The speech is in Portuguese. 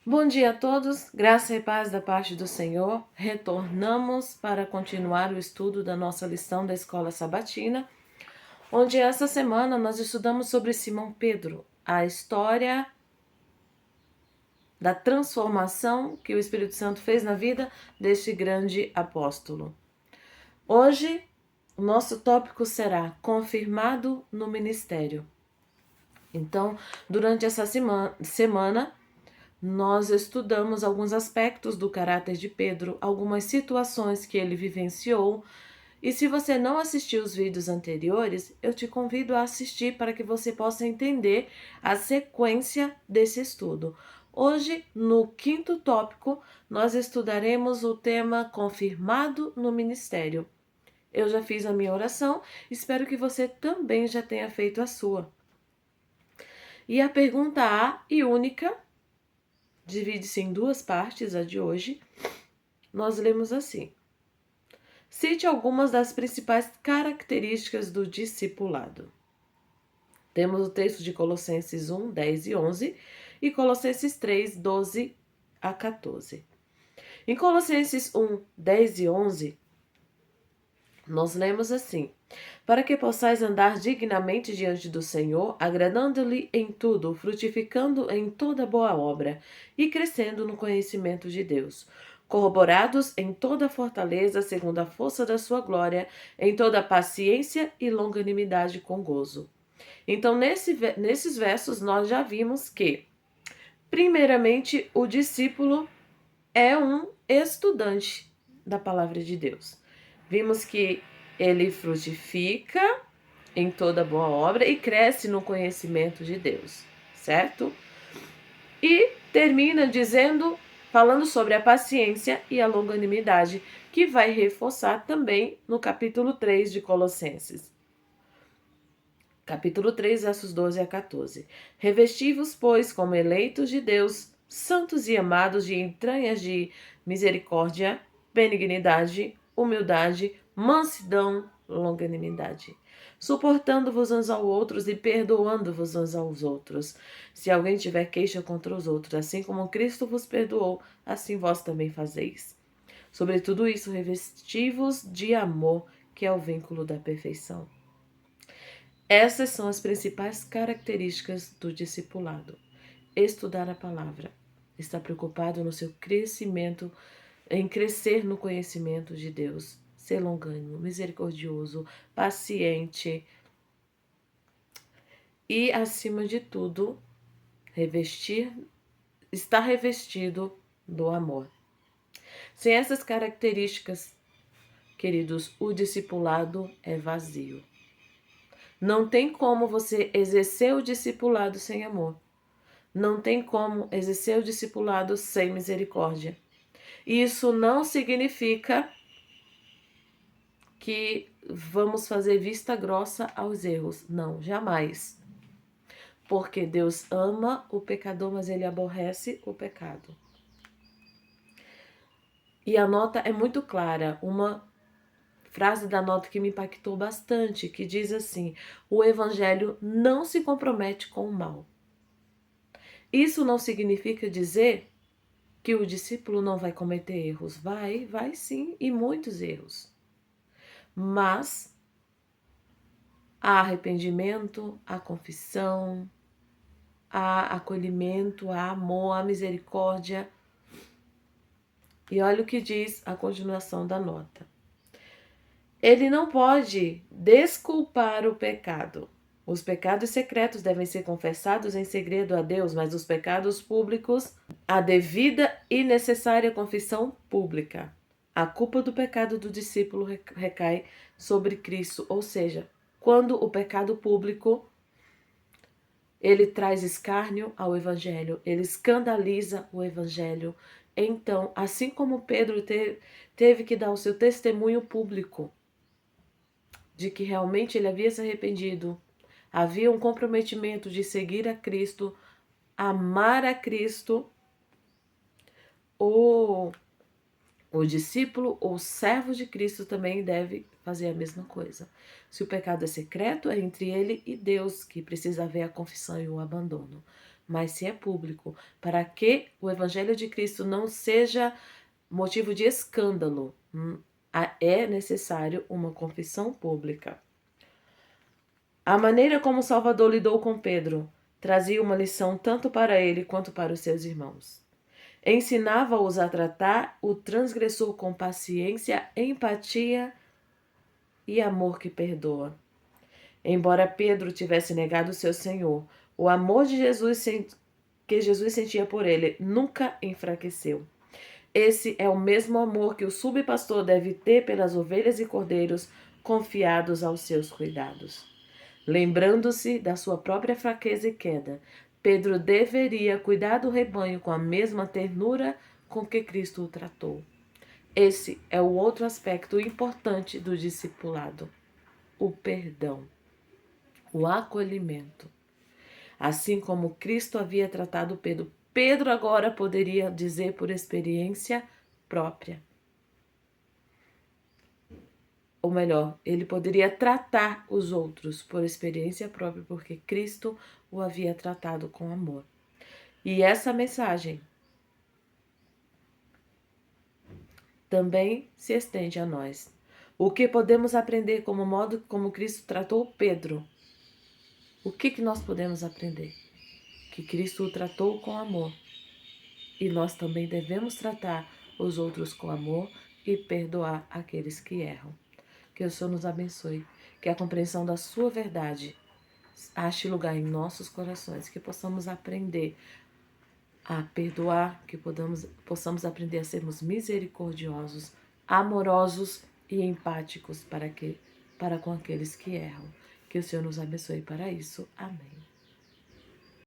Bom dia a todos, graça e paz da parte do Senhor. Retornamos para continuar o estudo da nossa lição da Escola Sabatina, onde essa semana nós estudamos sobre Simão Pedro, a história da transformação que o Espírito Santo fez na vida deste grande apóstolo. Hoje, o nosso tópico será confirmado no ministério. Então, durante essa semana nós estudamos alguns aspectos do caráter de Pedro, algumas situações que ele vivenciou. E se você não assistiu os vídeos anteriores, eu te convido a assistir para que você possa entender a sequência desse estudo. Hoje, no quinto tópico, nós estudaremos o tema confirmado no ministério. Eu já fiz a minha oração, espero que você também já tenha feito a sua. E a pergunta A e única divide-se em duas partes, a de hoje. Nós lemos assim: cite algumas das principais características do discipulado. Temos o texto de Colossenses 1, 10 e 11 e Colossenses 3, 12 a 14. Em Colossenses 1, 10 e 11, nós lemos assim: para que possais andar dignamente diante do Senhor, agradando-lhe em tudo, frutificando em toda boa obra e crescendo no conhecimento de Deus, corroborados em toda fortaleza, segundo a força da sua glória, em toda paciência e longanimidade com gozo. Então, nesses versos, nós já vimos que, primeiramente, o discípulo é um estudante da palavra de Deus. Vimos que ele frutifica em toda boa obra e cresce no conhecimento de Deus, certo? E termina falando sobre a paciência e a longanimidade, que vai reforçar também no capítulo 3 de Colossenses. Capítulo 3, versos 12 a 14. Revesti-vos, pois, como eleitos de Deus, santos e amados, de entranhas de misericórdia, benignidade, humildade, mansidão, longanimidade, suportando-vos uns aos outros e perdoando-vos uns aos outros. Se alguém tiver queixa contra os outros, assim como Cristo vos perdoou, assim vós também fazeis. Sobre tudo isso, revesti-vos de amor, que é o vínculo da perfeição. Essas são as principais características do discipulado. Estudar a palavra. Estar preocupado no seu crescimento, em crescer no conhecimento de Deus. Ser longânimo, misericordioso, paciente. E, acima de tudo, estar revestido do amor. Sem essas características, queridos, o discipulado é vazio. Não tem como você exercer o discipulado sem amor. Não tem como exercer o discipulado sem misericórdia. Isso não significa que vamos fazer vista grossa aos erros. Não, jamais. Porque Deus ama o pecador, mas ele aborrece o pecado. E a nota é muito clara, uma frase da nota que me impactou bastante, que diz assim: o evangelho não se compromete com o mal. Isso não significa dizer que o discípulo não vai cometer erros. Vai sim, e muitos erros. Mas há arrependimento, há confissão, há acolhimento, há amor, há misericórdia. E olha o que diz a continuação da nota. Ele não pode desculpar o pecado. Os pecados secretos devem ser confessados em segredo a Deus, mas os pecados públicos, a devida e necessária confissão pública. A culpa do pecado do discípulo recai sobre Cristo, ou seja, quando o pecado público, ele traz escárnio ao evangelho, ele escandaliza o evangelho. Então, assim como Pedro teve que dar o seu testemunho público de que realmente ele havia se arrependido, havia um comprometimento de seguir a Cristo, amar a Cristo, o discípulo ou servo de Cristo também deve fazer a mesma coisa. Se o pecado é secreto, é entre ele e Deus, que precisa haver a confissão e o abandono. mas se é público, para que o Evangelho de Cristo não seja motivo de escândalo. É necessário uma confissão pública. A maneira como o Salvador lidou com Pedro trazia uma lição tanto para ele quanto para os seus irmãos. Ensinava-os a tratar o transgressor com paciência, empatia e amor que perdoa. Embora Pedro tivesse negado o seu Senhor, o amor de Jesus que Jesus sentia por ele nunca enfraqueceu. Esse é o mesmo amor que o subpastor deve ter pelas ovelhas e cordeiros confiados aos seus cuidados. Lembrando-se da sua própria fraqueza e queda, Pedro deveria cuidar do rebanho com a mesma ternura com que Cristo o tratou. Esse é o outro aspecto importante do discipulado: o perdão, o acolhimento. Assim como Cristo havia tratado Pedro, Pedro agora poderia dizer por experiência própria. Ou melhor, ele poderia tratar os outros por experiência própria, porque Cristo o havia tratado com amor. E essa mensagem também se estende a nós. O que podemos aprender como modo como Cristo tratou Pedro? O que nós podemos aprender? Que Cristo o tratou com amor. E nós também devemos tratar os outros com amor e perdoar aqueles que erram. Que o Senhor nos abençoe, que a compreensão da sua verdade ache lugar em nossos corações, que possamos aprender a perdoar, que possamos aprender a sermos misericordiosos, amorosos e empáticos para com aqueles que erram. Que o Senhor nos abençoe para isso. Amém.